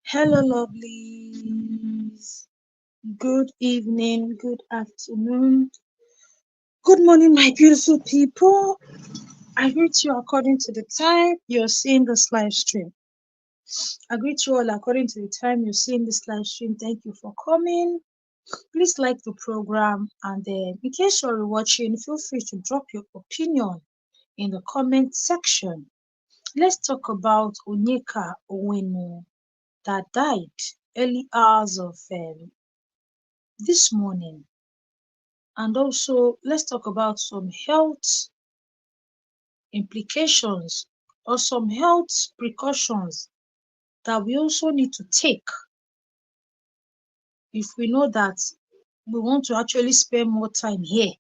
Hello, lovelies. Good evening, good afternoon, good morning, my beautiful people. I greet you according to the time you're seeing this live stream. I greet you all according to the time you're seeing this live stream. Thank you for coming. Please like the program, and then in case you're watching, feel free to drop your opinion in the comment section. Let's talk about ONYEKA ONWENU that died early hours of this morning. And also, let's talk about some health implications or some health precautions that we also need to take if we know that we want to actually spend more time here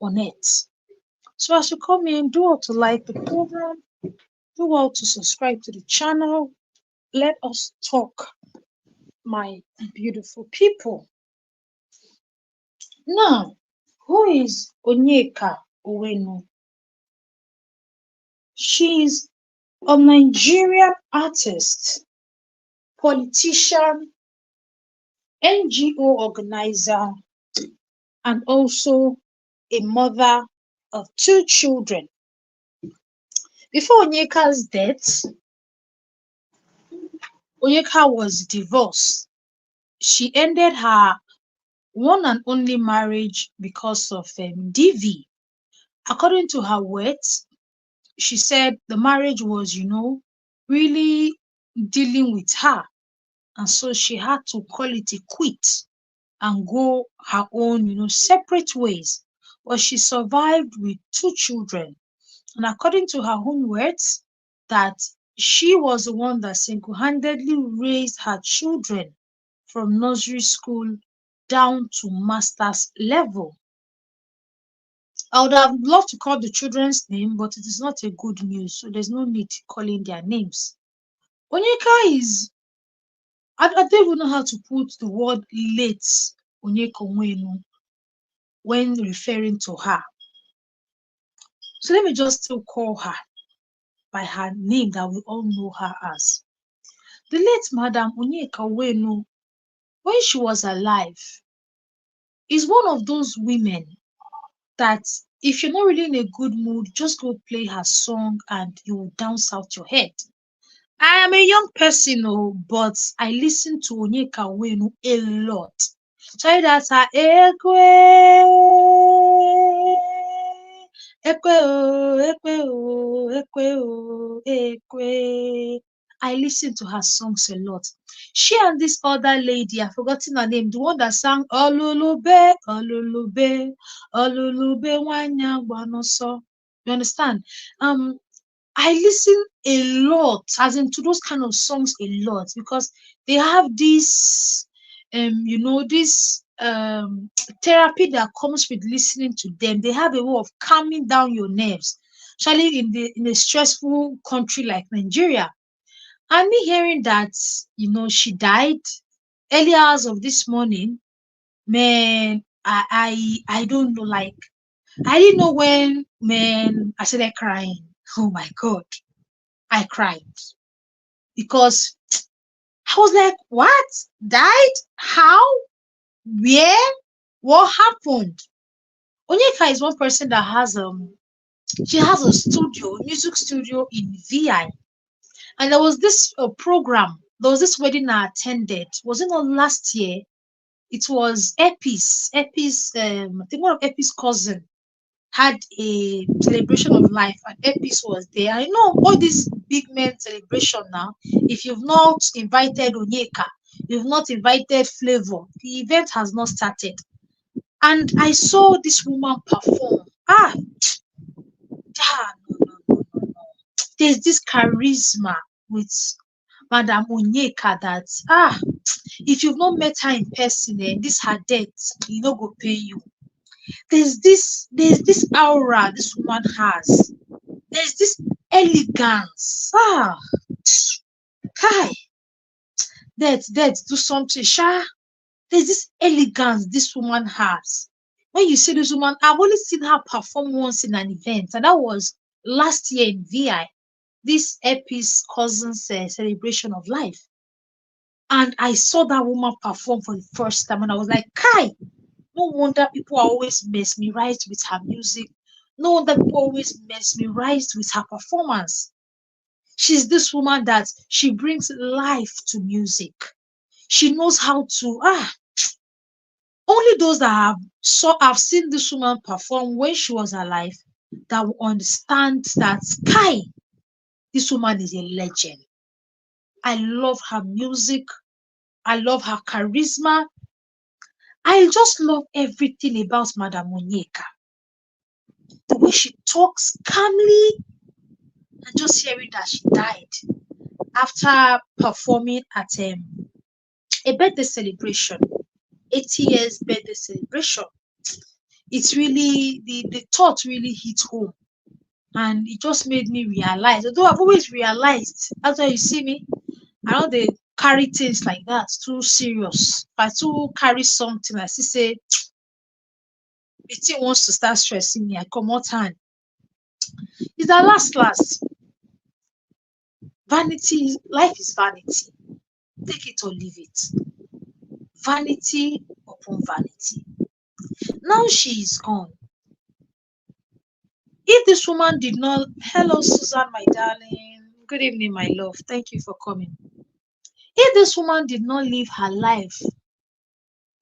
on Earth. So as you come in, do well to like the program, do well to subscribe to the channel. Let us talk, my beautiful people. Now, who is ONYEKA ONWENU? She is a Nigerian artist, politician, NGO organizer, and also a mother of two children. Before ONYEKA's death, ONYEKA was divorced. She ended her one and only marriage because of DV. According to her words, she said the marriage was, really dealing with her. And so she had to call it a quit and go her own, separate ways. But she survived with two children. And according to her own words, that she was the one that single-handedly raised her children from nursery school down to master's level. I would have loved to call the children's name, but it is not a good news, so there's no need calling their names. ONYEKA is, I don't even know how to put the word late ONYEKA ONWENU when referring to her. So let me just still call her by her name that we all know her as. The late Madam ONYEKA ONWENU, when she was alive, is one of those women that if you're not really in a good mood, just go play her song and you will dance out your head. I am a young person, but I listen to ONYEKA ONWENU a lot. So that's her ekwe, ekwe o, ekwe o, ekwe o, ekwe. I listen to her songs a lot. She and this other lady, I've forgotten her name, the one that sang Olulube, Olulube, Olulube Wanya Gwanoso. You understand? I listen a lot, as in to those kind of songs a lot, because they have this this therapy that comes with listening to them. They have a way of calming down your nerves, especially in a stressful country like Nigeria. And me hearing that, she died early hours of this morning, man, I don't know, like I didn't know when, man, I started crying. Oh my God, I cried because I was like, what? Died? How? Where? What happened? ONYEKA is one person that has she has a studio, music studio in VI. And there was this program, there was this wedding I attended. Was it not last year? It was Epi's, I think one of Epi's cousin had a celebration of life, and Epis was there. I know all this big men celebration now. If you've not invited ONYEKA, you've not invited Flavor, the event has not started. And I saw this woman perform. No. There's this charisma with Madam ONYEKA that if you've not met her in person, this her death, you no go pay you. There's this aura this woman has. There's this elegance. Kai, death, do something, sha. There's this elegance this woman has. When you see this woman, I've only seen her perform once in an event, and that was last year in VI, this Epi's cousin's celebration of life. And I saw that woman perform for the first time, and I was like, Kai, no wonder people are always mesmerized with her music. No wonder people always mesmerized with her performance. She's this woman that she brings life to music. She knows how to only those that have seen this woman perform when she was alive that will understand that Kai, this woman is a legend. I love her music. I love her charisma. I just love everything about Madam ONYEKA. The way she talks calmly, and just hearing that she died after performing at a birthday celebration, 80 years birthday celebration. It's really, the thought really hit home. And it just made me realize, although I've always realized, that's why you see me, I know they carry things like that too serious. If I too carry something, I still say, the thing wants to start stressing me, I come out hand. It's that last. Vanity, life is vanity. Take it or leave it. Vanity upon vanity. Now she is gone. If this woman did not, hello Susan, my darling. Good evening, my love. Thank you for coming. If this woman did not live her life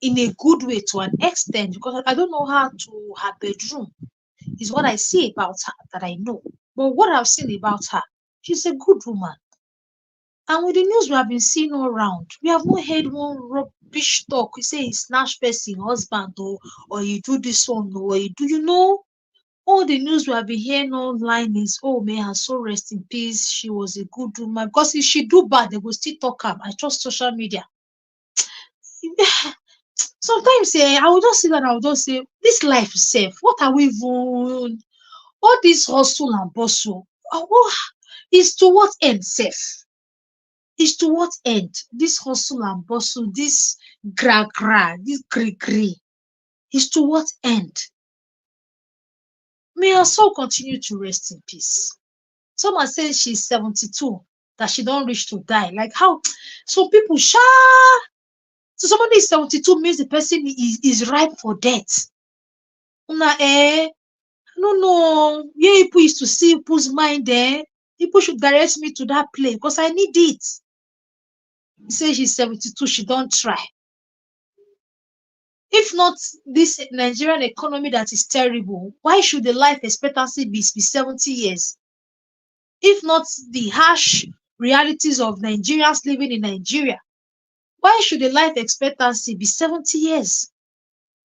in a good way to an extent, because I don't know her to her bedroom, is what I see about her that I know. But what I've seen about her, she's a good woman. And with the news we have been seeing all around, we have not heard one rubbish talk. We say he snatch person, husband, or you do this one, or you do, all the news we have been hearing online is, oh, may her soul rest in peace. She was a good woman. Because if she do bad, they will still talk her. I trust social media. Sometimes I will just sit and I will just say, this life is safe. What are we even? All this hustle and bustle, is to what end safe? Is to what end? This hustle and bustle, this gra, this gri, is to what end? May her soul continue to rest in peace. Someone says she's 72, that she don't reach to die. Like how some people so somebody is 72 means the person is ripe for death. No. Yeah, people is to see people's mind there. People should direct me to that place because I need it. Say she's 72, she don't try. If not this Nigerian economy that is terrible, why should the life expectancy be 70 years? If not the harsh realities of Nigerians living in Nigeria, why should the life expectancy be 70 years?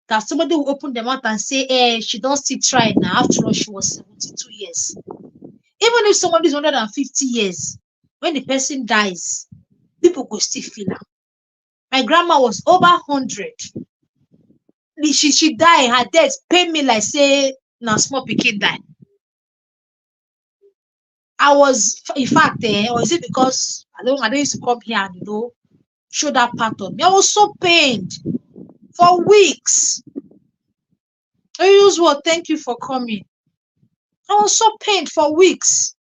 That somebody will open their mouth and say, she don't still try now. After all, she was 72 years. Even if somebody is 150 years, when the person dies, people go still feel her. My grandma was over 100. She die, her death pain me like say na small pikin die. I was, in fact, or is it because I don't used to come here and show that part of me. I was so pained for weeks. Usual, thank you for coming. I was so pained for weeks.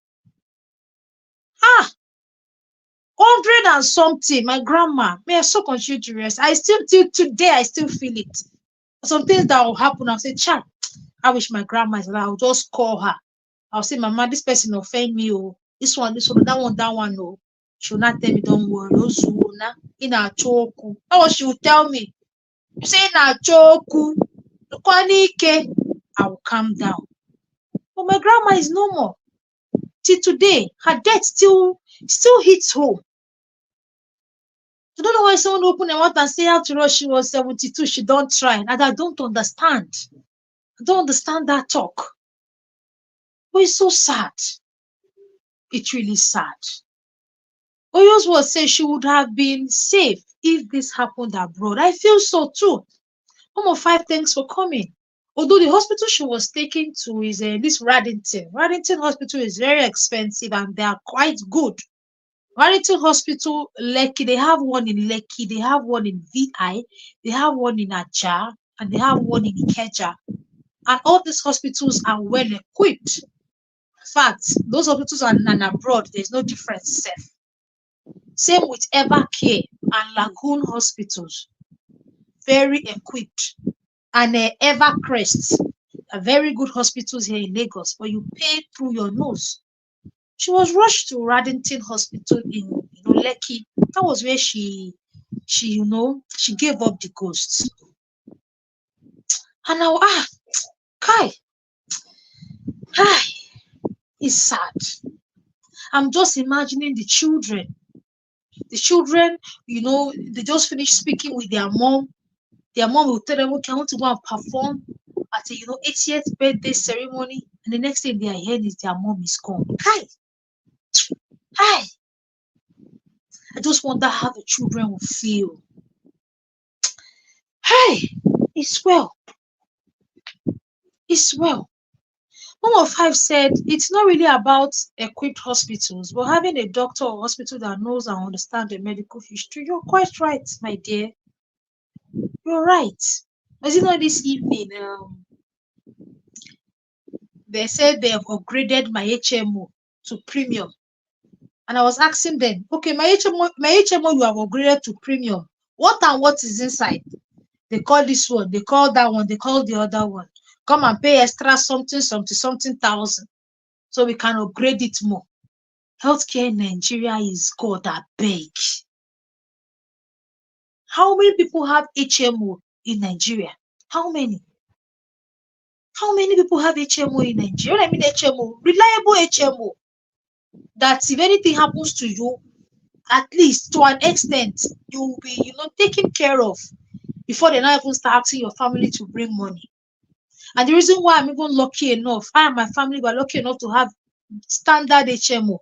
100 and something, my grandma. May I so continue to rest. I still, till today, I still feel it. Some things that will happen, I'll say, Cha, I wish my grandma is alive. I'll just call her. I'll say, Mama, this person offend me. Oh, this one, that one. Oh, she'll not tell me, don't worry. In a choku. That's what she will tell me. You say, in a choku. I will calm down. But my grandma is no more. Till today, her death still hits home. I don't know why someone open their mouth and say after all she was 72, she don't try. And I don't understand. I don't understand that talk. But it's so sad. It's really sad. Oyos say she would have been safe if this happened abroad. I feel so too. Mama 5, thanks for coming. Although the hospital she was taken to is this Raddington. Raddington Hospital is very expensive and they are quite good. Raddington Hospital, Lekki, they have one in Lekki, they have one in VI, they have one in Aja, and they have one in Ikeja. And all these hospitals are well equipped. In fact, those hospitals are abroad, there's no difference. Same with Evercare and Lagoon hospitals, very equipped. And Evercrest, a very good hospitals here in Lagos, but you pay through your nose. She was rushed to Radington Hospital in Lekki. That was where she gave up the ghosts. And now Kai, hi, it's sad. I'm just imagining the children. The children, they just finished speaking with their mom. Their mom will tell them, okay, I want to go and perform at a 80th birthday ceremony, and the next thing they are hearing is their mom is gone. Hi. I just wonder how the children will feel. Hey, it's well. It's well. Mom of Five said it's not really about equipped hospitals, but having a doctor or hospital that knows and understands the medical history. You're quite right, my dear. You're right. As you know, this evening, they said they have upgraded my HMO to premium. And I was asking them, okay, my HMO you have upgraded to premium. What and what is inside? They call this one, they call that one, they call the other one. Come and pay extra something thousand so we can upgrade it more. Healthcare in Nigeria is God abeg. How many people have HMO in Nigeria? How many? How many people have HMO in Nigeria? When I mean HMO, reliable HMO. That if anything happens to you, at least to an extent, you will be, taken care of before they now even start asking your family to bring money. And the reason why I'm even lucky enough, I and my family were lucky enough to have standard HMO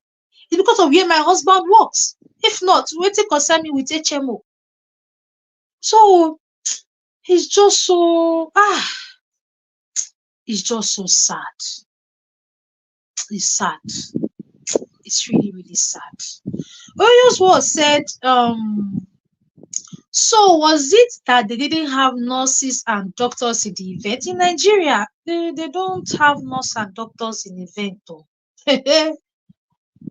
is because of where my husband works. If not, wetin concern me with HMO? So it's just so it's just so sad. It's sad. It's really, really sad. Oyoswo said, so was it that they didn't have nurses and doctors in the event? In Nigeria, they don't have nurses and doctors in event though. They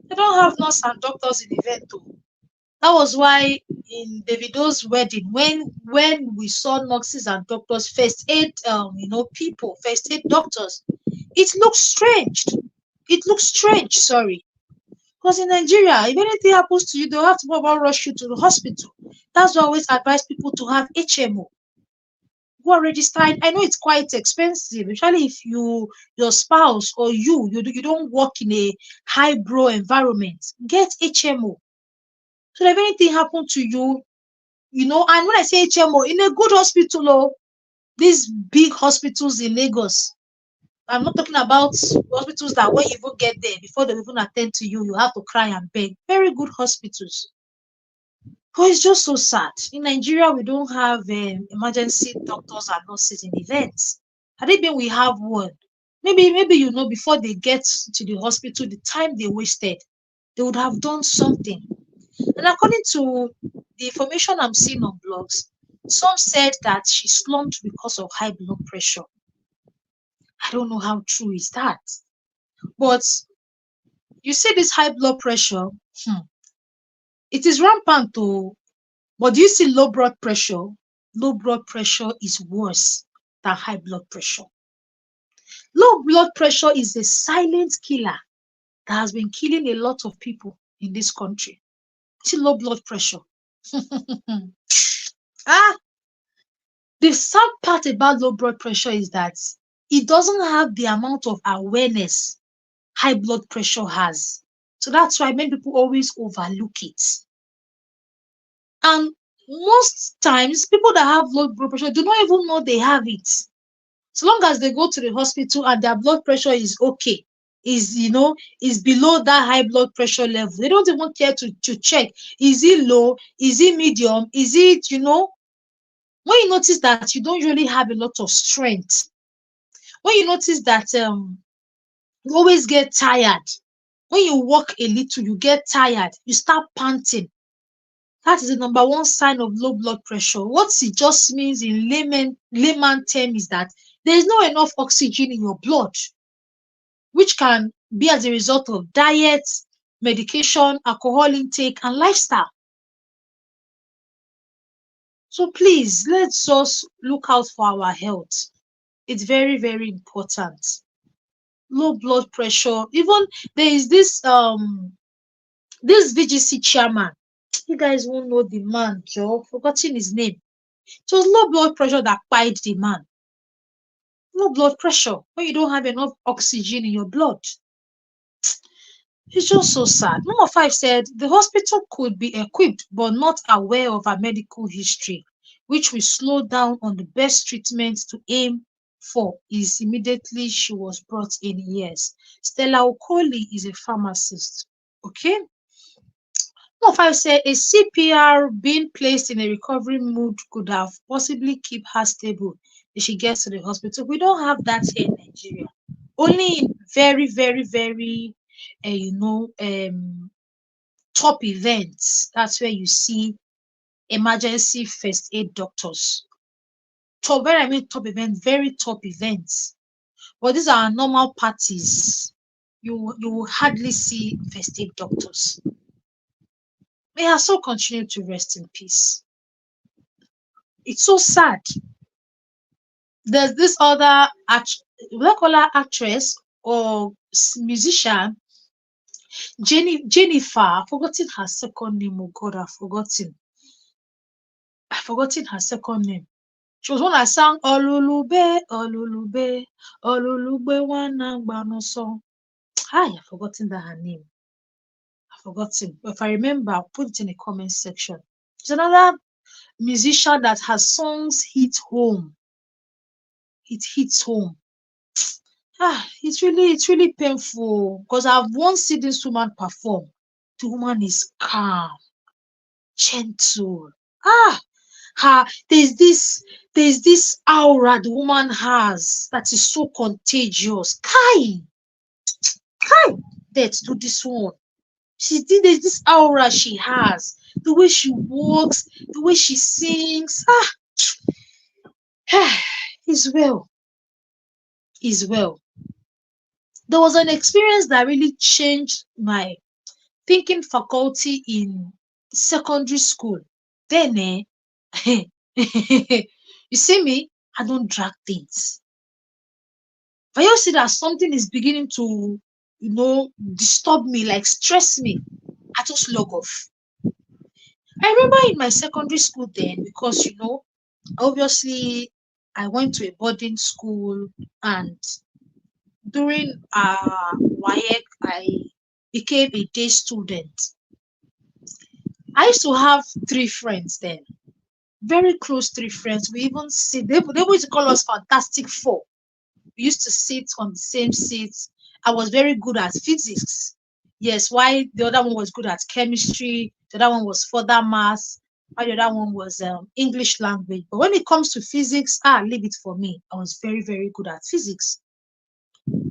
don't have nurses and doctors in event though. That was why in Davido's wedding, when we saw nurses and doctors, first aid people, first aid doctors, it looks strange. It looks strange, sorry. Because in Nigeria, if anything happens to you, they'll have to rush you to the hospital. That's why I always advise people to have HMO. Go and register. I know it's quite expensive, especially if your spouse or you don't work in a high-brow environment. Get HMO. So that if anything happens to you, and when I say HMO, in a good hospital, these big hospitals in Lagos, I'm not talking about hospitals that when you even get there, before they even attend to you, you have to cry and beg. Very good hospitals. But it's just so sad. In Nigeria, we don't have emergency doctors and nurses in events. Had it been we have one, maybe before they get to the hospital, the time they wasted, they would have done something. And according to the information I'm seeing on blogs, some said that she slumped because of high blood pressure. I don't know how true is that. But you see this high blood pressure, it is rampant though. But do you see low blood pressure? Low blood pressure is worse than high blood pressure. Low blood pressure is a silent killer that has been killing a lot of people in this country. See low blood pressure. The sad part about low blood pressure is that it doesn't have the amount of awareness high blood pressure has. So that's why many people always overlook it. And most times, people that have low blood pressure do not even know they have it. So long as they go to the hospital and their blood pressure is okay, is below that high blood pressure level, they don't even care to check. Is it low? Is it medium? Is it, when you notice that you don't really have a lot of strength, when you notice that you always get tired, when you walk a little, you get tired, you start panting. That is the number one sign of low blood pressure. What it just means in layman term is that there is not enough oxygen in your blood, which can be as a result of diet, medication, alcohol intake, and lifestyle. So please, let's just look out for our health. It's very, very important. Low blood pressure. Even there is this VGC chairman. You guys won't know the man, Joe. Forgotten his name. It was low blood pressure that pied the man. Low blood pressure when you don't have enough oxygen in your blood. It's just so sad. Number five said the hospital could be equipped but not aware of her medical history, which will slow down on the best treatment to aim for is immediately she was brought in. Yes. Stella Okoli is a pharmacist. Okay. Number five said a CPR being placed in a recovery mood could have possibly keep her stable if she gets to the hospital. We don't have that here in Nigeria. Only in very, very, very, top events. That's where you see emergency first aid doctors. Top, where I mean top events, very top events. But these are normal parties. You will hardly see first aid doctors. May her soul continue to rest in peace. It's so sad. There's this other we call her actress or musician, Jennifer. I've forgotten her second name. Oh God, I've forgotten her second name. She was one that sang Olulube, Olulube, Olulube Wanangbano song. I've forgotten that her name. I've forgotten. If I remember, I'll put it in the comment section. She's another musician that her songs hit home. It hits home. It's really painful because I've once seen this woman perform. The woman is calm, gentle. Her there's this aura the woman has that is so contagious. Kai, death to this one. There's this aura she has, the way she walks, the way she sings. Is well. Is well. There was an experience that really changed my thinking faculty in secondary school. Then you see me, I don't drag things. If I see that something is beginning to, disturb me, like stress me, I just log off. I remember in my secondary school then, because obviously I went to a boarding school, and during WAEC I became a day student. I used to have three friends then, very close three friends. We even sit, they used to call us Fantastic Four. We used to sit on the same seats. I was very good at physics. Yes, why the other one was good at chemistry, the other one was further math, why the other one was English language. But when it comes to physics, leave it for me. I was very, very good at physics.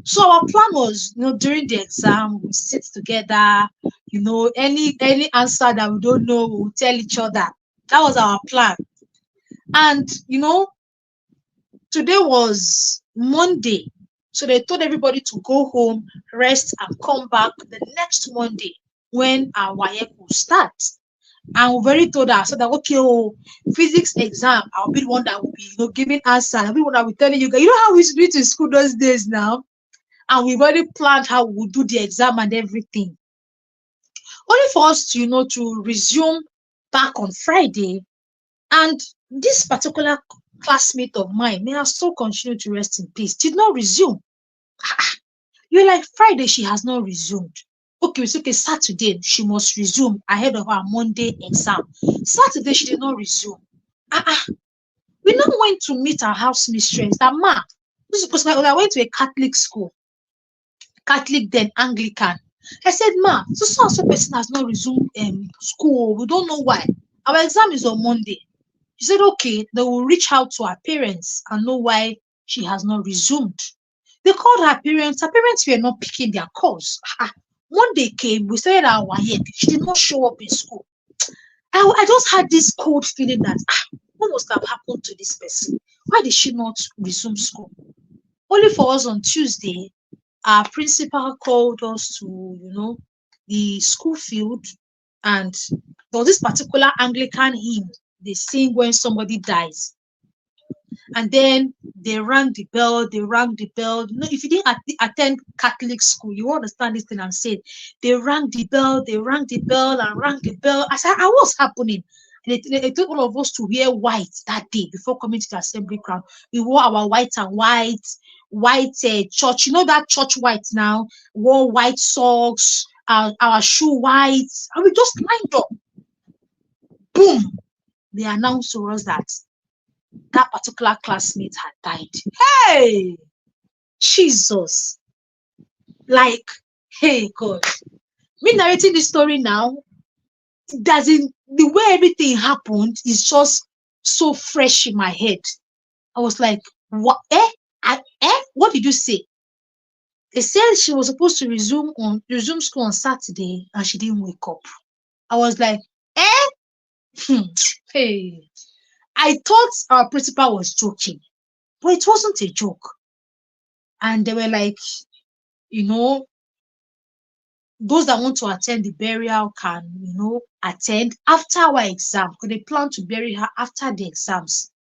So our plan was, during the exam, we sit together, any answer that we don't know, we'll tell each other. That was our plan. And today was Monday. So they told everybody to go home, rest, and come back the next Monday when our WAEC will start. And we already told ourselves that, okay, physics exam, I'll be the one that will be, giving answer. I'll be the one that will be telling you guys, you know how we used to do it in school those days now? And we've already planned how we'll do the exam and everything. Only for us to, to resume back on Friday. And this particular classmate of mine, may her soul continue to rest in peace, did not resume. You're like, Friday, she has not resumed. Okay, it's okay, Saturday, she must resume ahead of our Monday exam. Saturday, she did not resume. We now went to meet our house mistress. That this is because I went to a Catholic school. Catholic, then Anglican. I said, so person has not resumed school. We don't know why. Our exam is on Monday. She said, okay, they will reach out to her parents and know why she has not resumed. They called her parents. Her parents were not picking their calls. Monday came, we started our WAEC. She did not show up in school. I just had this cold feeling that, what must have happened to this person? Why did she not resume school? Only for us on Tuesday, our principal called us to, the school field, and there was this particular Anglican hymn they sing when somebody dies. And then they rang the bell, they rang the bell. You know, if you didn't attend Catholic school, you understand this thing I'm saying. They rang the bell, they rang the bell and rang the bell. I said, what's happening? And they told all of us to wear white that day before coming to the assembly ground. We wore our white and white church. You know that church white now? Wore white socks, our shoe white. And we just lined up. Boom! They announced to us that that particular classmate had died. Hey, Jesus. Like, hey, God. Me narrating this story now, doesn't, the way everything happened is just so fresh in my head. I was like, what? What did you say? They said she was supposed to resume school on Saturday and she didn't wake up. I was like, Hey. I thought our principal was joking, but it wasn't a joke. And they were like, you know, those that want to attend the burial can, attend after our exam, because they plan to bury her after the exams.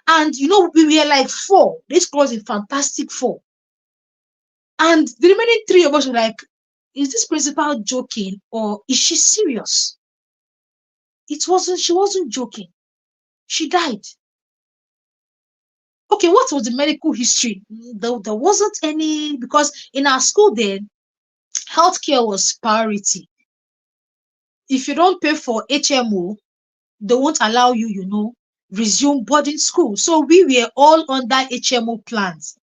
And, we were like 4. This was a fantastic 4. And the remaining 3 of us were like, is this principal joking or is she serious? She wasn't joking. She died. Okay, what was the medical history? There wasn't any, because in our school then, healthcare was priority. If you don't pay for HMO, they won't allow you, resume boarding school. So we were all under HMO plans.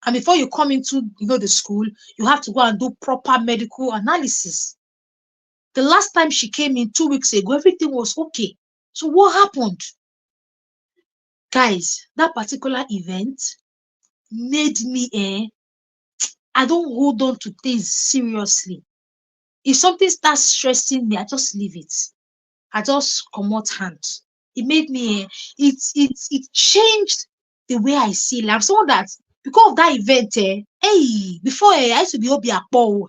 And before you come into, the school, you have to go and do proper medical analysis. The last time she came in 2 weeks ago, everything was okay. So what happened? Guys, that particular event made me, I don't hold on to things seriously. If something starts stressing me, I just leave it. I just come out hand. It made me, it changed the way I see life. Someone that, because of that event, before I used to be Obi Akpo.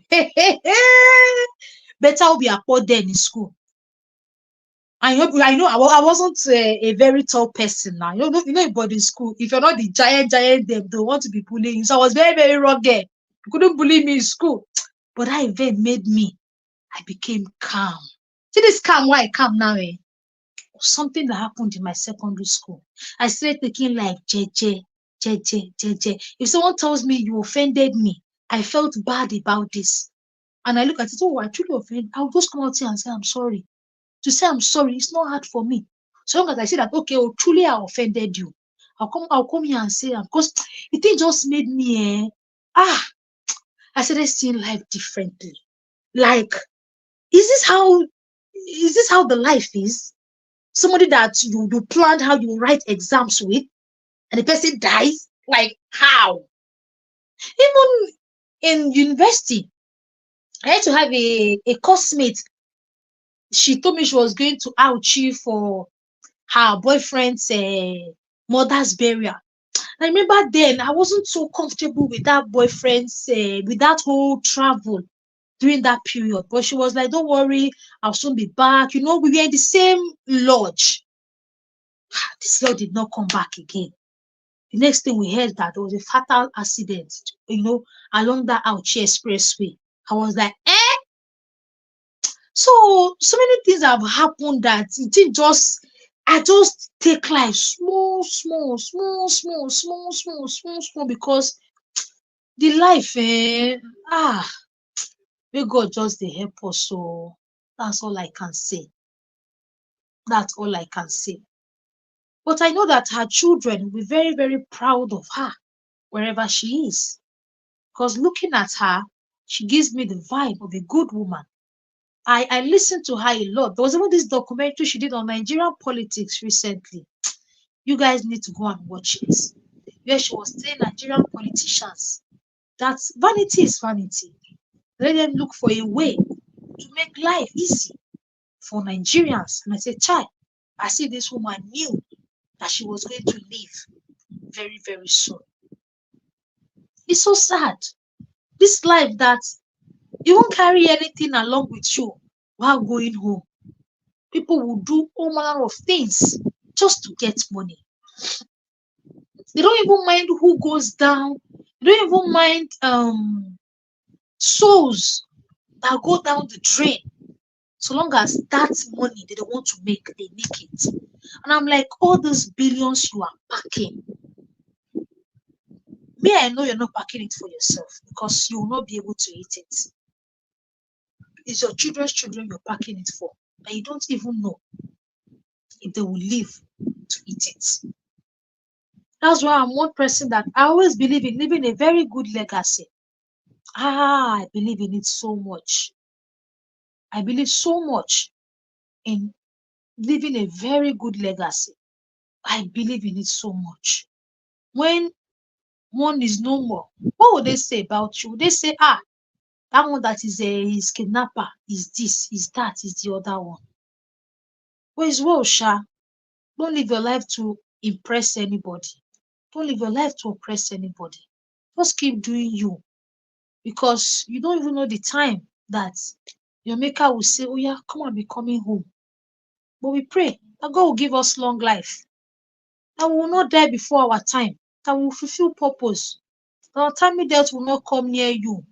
Better Obi Akpo then in school. I know I wasn't a very tall person now. But in school, if you're not the giant, they want to be bullying you. So I was very, very rugged. You couldn't bully me in school. But that event made me, I became calm. See this calm, why I calm now, something that happened in my secondary school. I started taking like JJ. If someone tells me you offended me, I felt bad about this. And I look at it, I truly offended. I'll just come out here and say, I'm sorry. To say I'm sorry, it's not hard for me. So long as I say that, okay, truly I offended you. I'll come here and say, because the thing just made me, I started seeing life differently. Like, is this how the life is? Somebody that you planned how you write exams with, and the person dies? Like, how? Even in university, I had to have a course mate. She told me she was going to Auchi for her boyfriend's mother's burial. I remember then I wasn't so comfortable with that boyfriend's, with that whole travel during that period. But she was like, don't worry, I'll soon be back. We were in the same lodge. This girl did not come back again. The next thing we heard that there was a fatal accident, along that Auchi Expressway. I was like, So many things have happened that I just take life small, because the life, may God just dey help us. So that's all I can say. That's all I can say. But I know that her children will be very, very proud of her wherever she is. Because looking at her, she gives me the vibe of a good woman. I listened to her a lot. There was even this documentary she did on Nigerian politics recently. You guys need to go and watch it. Where she was telling Nigerian politicians that vanity is vanity. Let them look for a way to make life easy for Nigerians. And I said, Chai, I see this woman knew that she was going to leave very, very soon. It's so sad. This life that you won't carry anything along with you while going home. People will do all manner of things just to get money. They don't even mind who goes down. They don't even mind souls that go down the drain. So long as that money they don't want to make, they make it. And I'm like, all those billions you are packing, me, I know you're not packing it for yourself because you will not be able to eat it. It's your children's children you're packing it for, and you don't even know if they will live to eat it. That's why I'm one person that I always believe in leaving a very good legacy. I believe in it so much. I believe so much in leaving a very good legacy. I believe in it so much. When one is no more, what would they say about you? Would they say, that one that is kidnapper, is this, is that, is the other one? Well, it's well, Sha. Don't live your life to impress anybody. Don't live your life to oppress anybody. Just keep doing you, because you don't even know the time that your maker will say, oh yeah, come and be coming home. But we pray that God will give us long life, that we will not die before our time, that we will fulfill purpose, that our timely death will not come near you,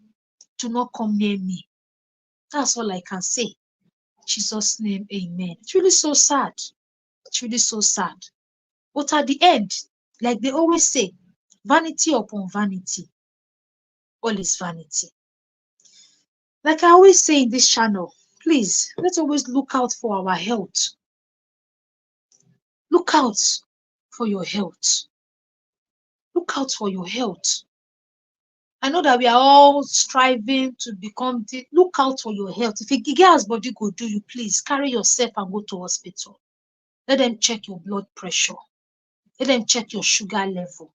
to not come near me. That's all I can say. In Jesus' name, amen. It's really so sad. It's really so sad. But at the end, like they always say, vanity upon vanity, all is vanity. Like I always say in this channel, please, let's always look out for our health. Look out for your health. Look out for your health. I know that we are all striving to become look out for your health. If a girl's body go do you, please carry yourself and go to hospital. Let them check your blood pressure. Let them check your sugar level.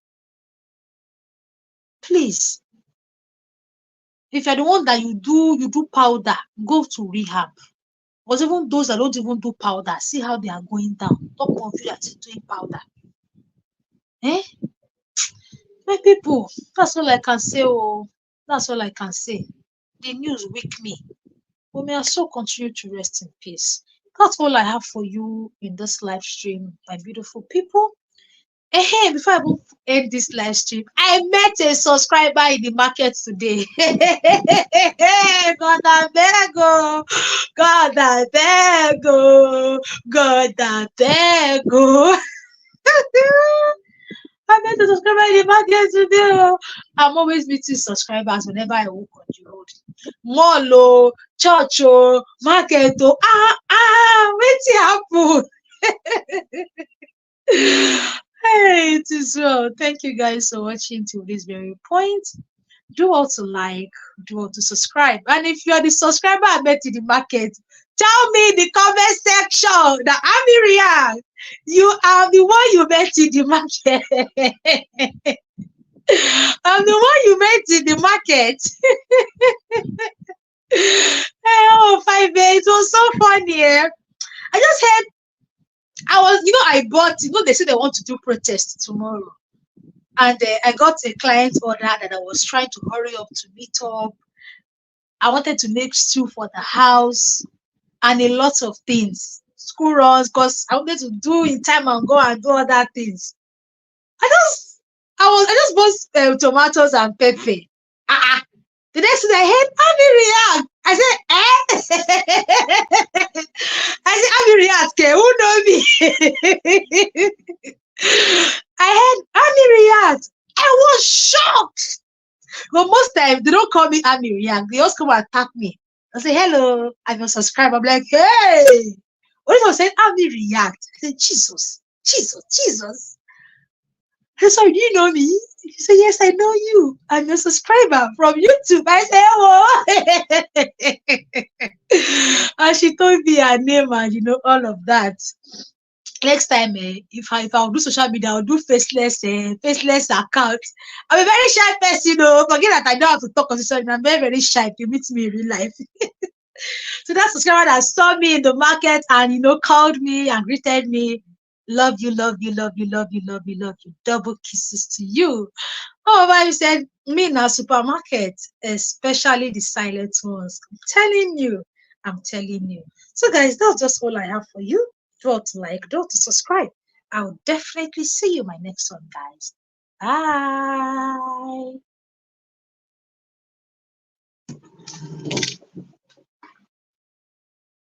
Please. If you're the one that you do powder, go to rehab. Because even those that don't even do powder, see how they are going down. Don't confuse that doing powder. My people, that's all I can say. Oh, that's all I can say. The news wake me. But may I so continue to rest in peace. That's all I have for you in this live stream, my beautiful people. Before I even end this live stream, I met a subscriber in the market today. God, I beg, oh. God, I beg, oh. God, I beg, oh. I met a subscriber in the market today. I'm always meeting subscribers whenever I walk on the road. Mall, church, market, wetin happen? Hey, it is well. Thank you guys for watching till this very point. Do all to like, do all to subscribe. And if you are the subscriber I met in the market, tell me in the comment section that Amiria, you are the one you met in the market. I'm the one you met in the market. Hey, 5 days. It was so funny. I just heard, I bought, they say they want to do protest tomorrow. And I got a client order that I was trying to hurry up to meet up. I wanted to make stew for the house and a lot of things. School runs, because I wanted to do in time and go and do other things. I just bought tomatoes and pepper. The next thing I heard, Abby react. I said, I said, Abby react, okay, who know me? I heard Abby react. I was shocked. But most times they don't call me Abby react. They just come and attack me. I say, hello, I'm your subscriber. I'm like, hey. What if I said Abby react? I said, Jesus. I said, sorry, do you know me? She said, yes, I know you. I'm your subscriber from YouTube. I said, oh. And she told me her name and all of that. Next time, if I'll do social media, I'll do faceless account. I'm a very shy person, forget that I know how to talk on social media. I'm very, very shy if you meet me in real life. So that subscriber that saw me in the market and called me and greeted me. Love you. Double kisses to you. However, you said me in a supermarket, especially the silent ones. I'm telling you, I'm telling you. So, guys, that's just all I have for you. Don't like, don't subscribe. I'll definitely see you in my next one, guys. Bye.